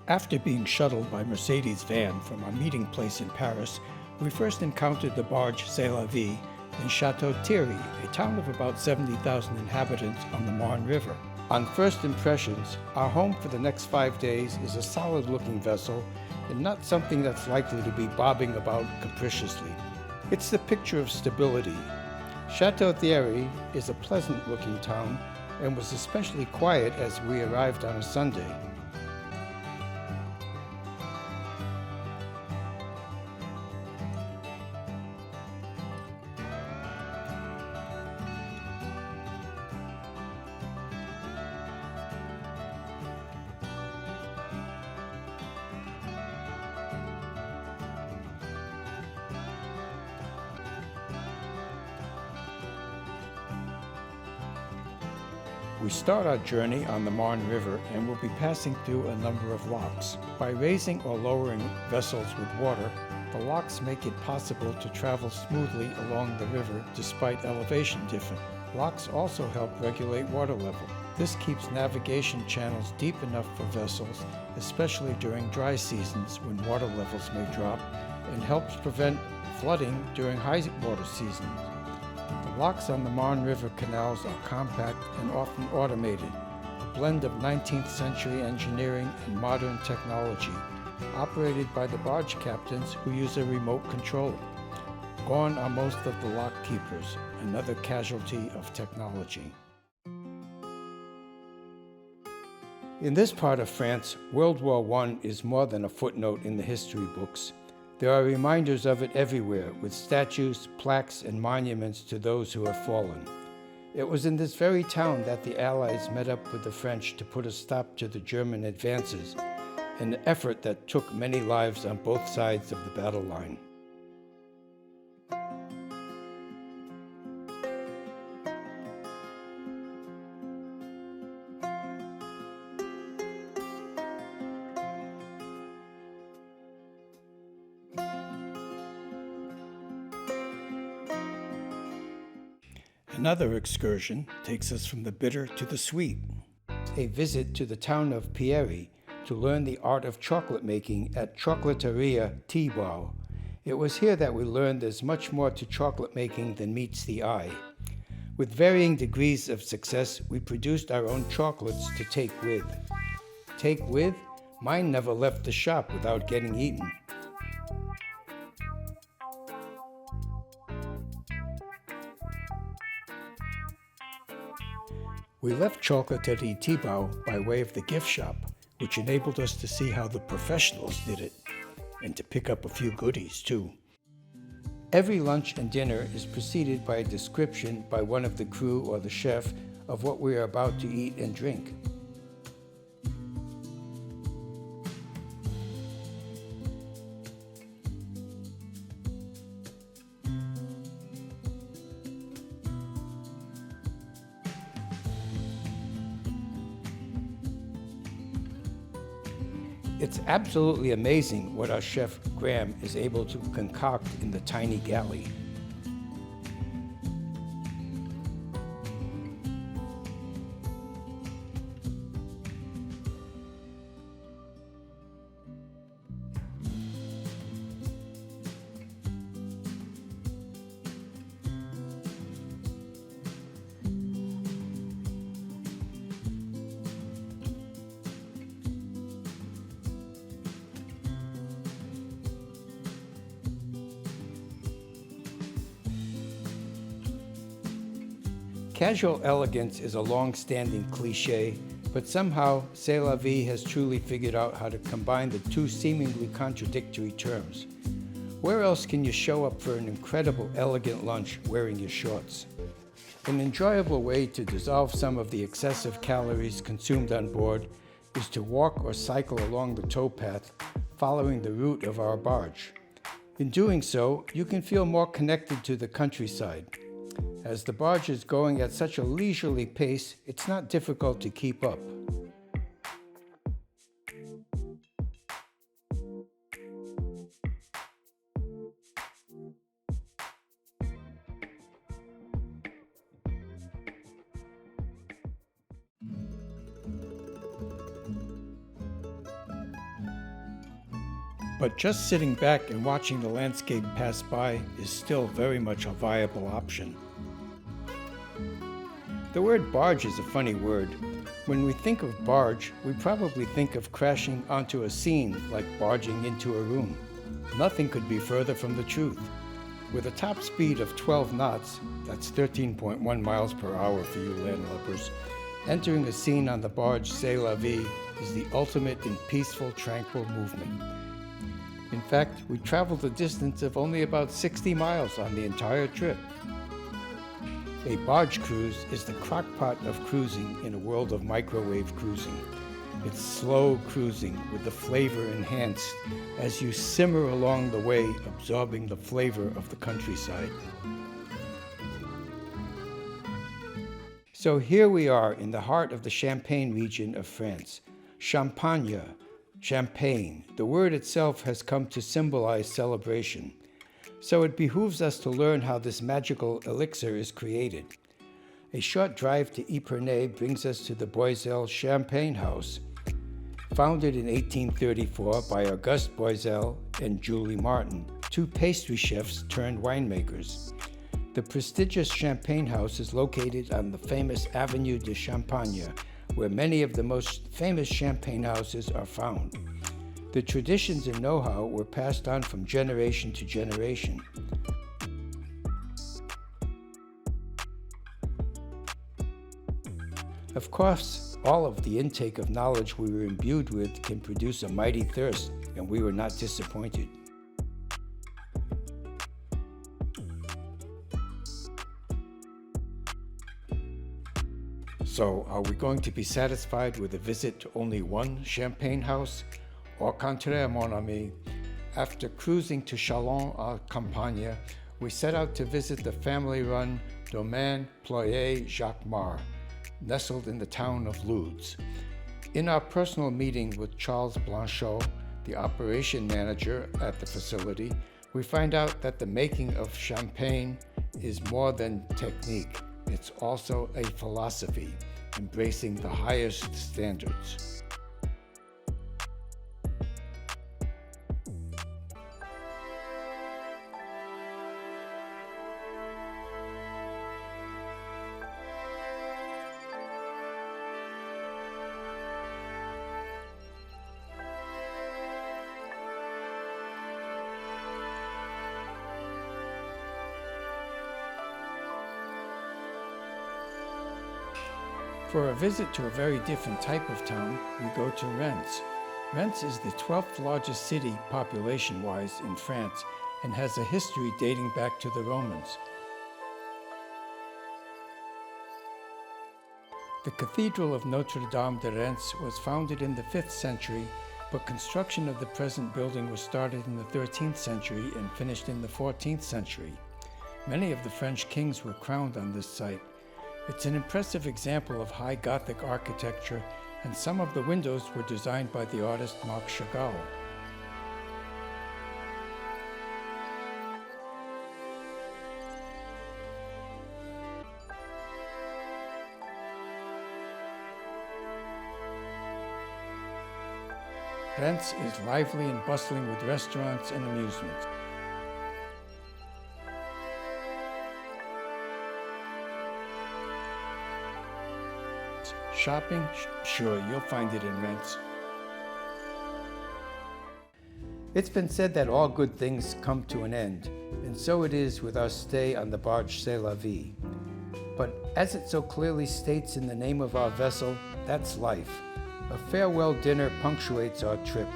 After being shuttled by Mercedes van from our meeting place in Paris, we first encountered the barge Cest in Chateau-Thierry, a town of about 70,000 inhabitants on the Marne River. On first impressions, our home for the next 5 days is a solid-looking vessel and not something that's likely to be bobbing about capriciously. It's the picture of stability. Chateau-Thierry is a pleasant-looking town and was especially quiet as we arrived on a Sunday. We start our journey on the Marne River and will be passing through a number of locks. By raising or lowering vessels with water, the locks make it possible to travel smoothly along the river despite elevation difference. Locks also help regulate water level. This keeps navigation channels deep enough for vessels, especially during dry seasons when water levels may drop, and helps prevent flooding during high water seasons. The locks on the Marne River canals are compact and often automated, a blend of 19th century engineering and modern technology, operated by the barge captains who use a remote control. Gone are most of the lock keepers, another casualty of technology. In this part of France, World War I is more than a footnote in the history books. There are reminders of it everywhere, with statues, plaques, and monuments to those who have fallen. It was in this very town that the Allies met up with the French to put a stop to the German advances, an effort that took many lives on both sides of the battle line. Another excursion takes us from the bitter to the sweet. A visit to the town of Pierry to learn the art of chocolate making at Chocolate-Tea Tea-Bar. It was here that we learned there's much more to chocolate making than meets the eye. With varying degrees of success, we produced our own chocolates to take with. Take with? Mine never left the shop without getting eaten. We left Chocolate-Tea Tea-Bar by way of the gift shop, which enabled us to see how the professionals did it, and to pick up a few goodies too. Every lunch and dinner is preceded by a description by one of the crew or the chef of what we are about to eat and drink. It's absolutely amazing what our chef Graham is able to concoct in the tiny galley. Casual elegance is a long-standing cliché, but somehow C'est la vie has truly figured out how to combine the two seemingly contradictory terms. Where else can you show up for an incredible, elegant lunch wearing your shorts? An enjoyable way to dissolve some of the excessive calories consumed on board is to walk or cycle along the towpath, following the route of our barge. In doing so, you can feel more connected to the countryside. As the barge is going at such a leisurely pace, it's not difficult to keep up. But just sitting back and watching the landscape pass by is still very much a viable option. The word barge is a funny word. When we think of barge, we probably think of crashing onto a scene like barging into a room. Nothing could be further from the truth. With a top speed of 12 knots, that's 13.1 miles per hour for you landlubbers, entering a scene on the barge C'est la Vie is the ultimate in peaceful, tranquil movement. In fact, we traveled a distance of only about 60 miles on the entire trip. A barge cruise is the crock-pot of cruising in a world of microwave cruising. It's slow cruising with the flavor enhanced as you simmer along the way, absorbing the flavor of the countryside. So here we are in the heart of the Champagne region of France. Champagne, champagne. The word itself has come to symbolize celebration. So it behooves us to learn how this magical elixir is created. A short drive to Epernay brings us to the Boiselle Champagne House, founded in 1834 by Auguste Boiselle and Julie Martin, two pastry chefs turned winemakers. The prestigious Champagne House is located on the famous Avenue de Champagne, where many of the most famous champagne houses are found. The traditions and know-how were passed on from generation to generation. Of course, all of the intake of knowledge we were imbued with can produce a mighty thirst, and we were not disappointed. So, are we going to be satisfied with a visit to only one champagne house? Au contraire, mon ami. After cruising to Châlons-en-Champagne, we set out to visit the family-run Domaine Ployer-Jacquemart, nestled in the town of Ludes. In our personal meeting with Charles Blanchot, the operation manager at the facility, we find out that the making of champagne is more than technique. It's also a philosophy, embracing the highest standards. For a visit to a very different type of town, we go to Reims. Reims is the 12th largest city population-wise in France and has a history dating back to the Romans. The Cathedral of Notre-Dame de Reims was founded in the 5th century, but construction of the present building was started in the 13th century and finished in the 14th century. Many of the French kings were crowned on this site. It's an impressive example of high Gothic architecture, and some of the windows were designed by the artist Marc Chagall. Reims is lively and bustling with restaurants and amusements. Shopping? Sure, you'll find it in Reims. It's been said that all good things come to an end, and so it is with our stay on the barge C'est la Vie. But as it so clearly states in the name of our vessel, that's life. A farewell dinner punctuates our trip,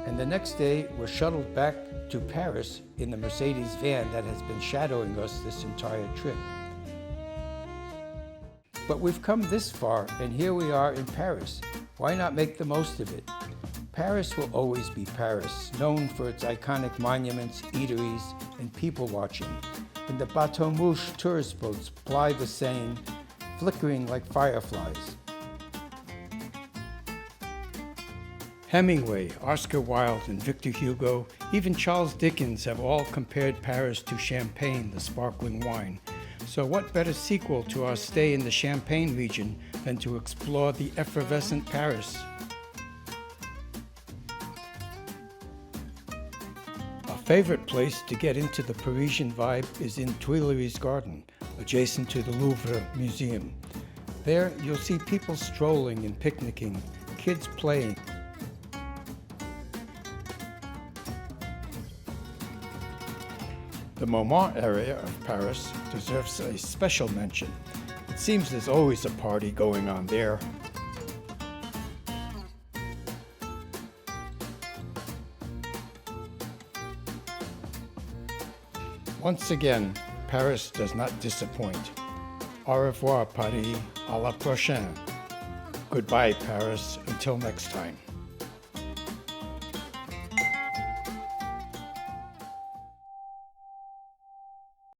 and the next day we're shuttled back to Paris in the Mercedes van that has been shadowing us this entire trip. But we've come this far, and here we are in Paris. Why not make the most of it? Paris will always be Paris, known for its iconic monuments, eateries, and people watching. And the bateau mouche tourist boats ply the Seine, flickering like fireflies. Hemingway, Oscar Wilde, and Victor Hugo, even Charles Dickens have all compared Paris to champagne, the sparkling wine. So what better sequel to our stay in the Champagne region than to explore the effervescent Paris? favorite place to get into the Parisian vibe is in Tuileries Garden, adjacent to the Louvre Museum. There, you'll see people strolling and picnicking, kids playing. The Moment area of Paris deserves a special mention. It seems there's always a party going on there. Once again, Paris does not disappoint. Au revoir, Paris. À la prochaine. Goodbye, Paris. Until next time.